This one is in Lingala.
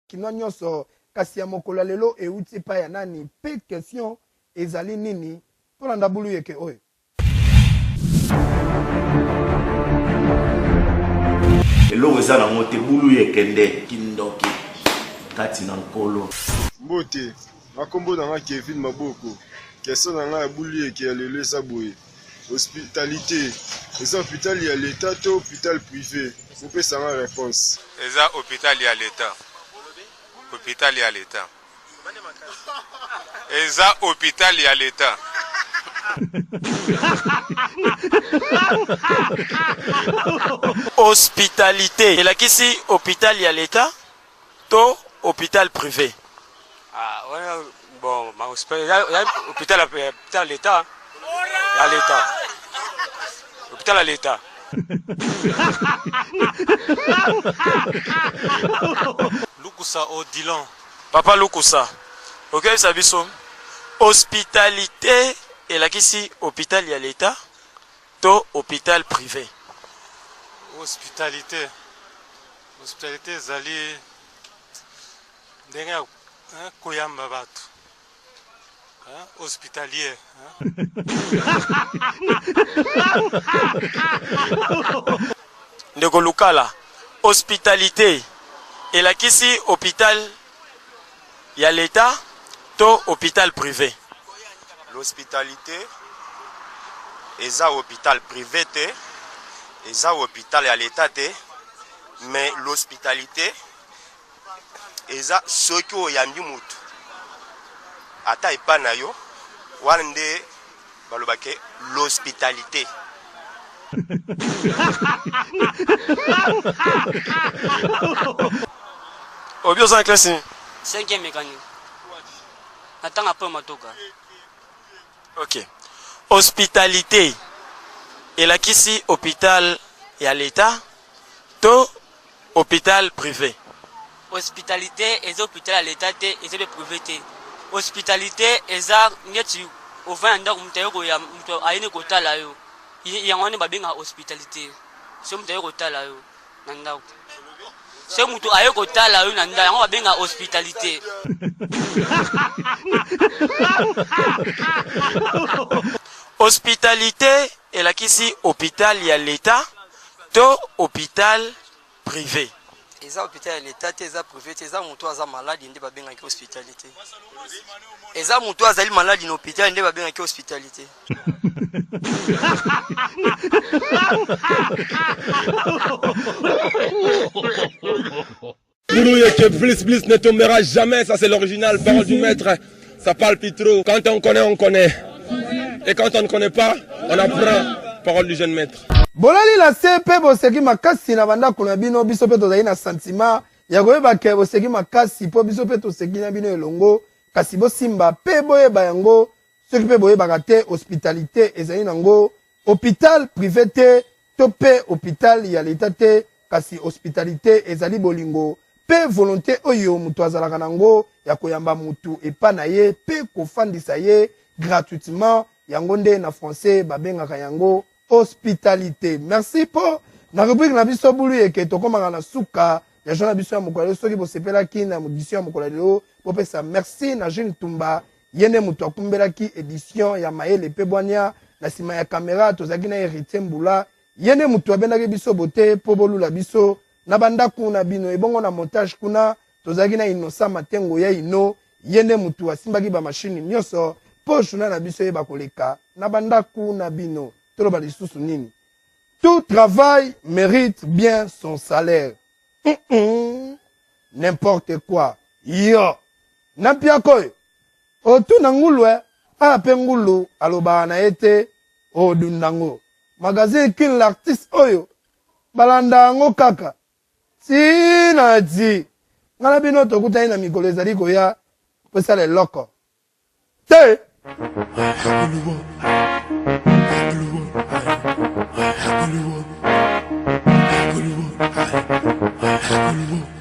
kino nyonso kasi ya mokolo lelo euti pa ya nani pe question ezali nini mpona ndabulu yeke oyo eloko eza nango te bulu yekende kindoki kati na nkolo mbote makombo nanga Kevin Maboko question nanga ya bulu yeke ya lelo eza boye hospitalité eza hôpital ya l'état to hôpital privé mopesa nga réponse eza hôpital ya l'état hôpital ya l'état eza hôpital ya l'état hospitalité elakisi hôpital ya l'état to hôpital privé. Ah ouais, bon, ma hospital, il y a hôpital à l'état. À l'état. Hôpital à l'état. Lukusa Odilon. Papa Lukusa. Ok, ça biso. Hospitalité elakisi hôpital ya l'état to hôpital privé. Hospitalité. Hospitalité zali ndenge koyamba batu. Hospitalier. Ndeko Lukala. Hospitalité elakisi hôpital ya l'état to hôpital privé. L'hospitalité eza hôpital privé te eza hôpital ya l'état te mais l'hospitalité eza soki oyambi mutu ata epa na yo wana nde balobake l'hospitalité. Obio sans classe. 5e mécanique. Natanga po matoka. Ok. Hospitalité elakisi hôpital ya l'état to hôpital privé. Hospitalité eza hôpital à l'état te eza privé te. Hospitalité eza ngeti ovanda ndako mutayoko ya muto ayine kotala yo. Yango ne babenga hospitalité. So mutayoko kotala yo na ndako. So muto ayeko kotala yo na ndako yango babenga hospitalité. Hospitalité elakisi hôpital ya l'état to hôpital privé. Eza hôpital ya l'état te eza privé te eza mutu aza malade nde babengaki hospitalité. Eza mutu azali malade na hôpital nde babengaki hospitalité. Boulouye que Bliss ne tombera jamais, ça c'est l'original, parole du maître, ça parle plus trop. Quand on connaît, on connaît. Et quand on ne connaît pas, on apprend, parole du jeune maître. bolali la sepe boseki makasi na banda kuna bino biso pe tozali na sentiment ya koyeba ke boseki makasi po biso pe toseki na bino elongo kasi bosimba pe boyeba yango soki pe boyebaka te hospitalité ezali nango hôpital privé te to pe hôpital ya l'état te kasi hospitalité ezali bolingo pe volonté oyo mutu azalaka nango ya koyamba mutu epa na ye pe kofandisa ye gratuitement yango nde na français babengaka yango hospitalité. Merci pour na rubrique na biso bulu yeke tokomaka na suka ya jona biso ya mokolo soki bosepelaki na édition ya mokolo lelo bopesa merci na Jeune Tumba yene mutu akumbelaki édition ya mayele pe bwania na sima ya caméra tozaki na Héritier Mbula yene mutu abendaki biso bote po bolula biso na bandaku na bino ebongo na montage kuna tozaki na Innocent Matengo ya ino yene mutu asimbaki ba machine nyonso po journal na biso yeba koleka na bandaku na bino. Tout travail mérite bien son salaire. N'importe quoi. Yo. Nampiakoy. Otu nangulwe. Ape ngulu. Aloba na ete. Odundango. Magazine kin l'artiste oyo. Balanda ngo kaka. Sina di. Ngana bino tokuta ina mikolo ezali koya. Pesa le loko. Te. Hollywood.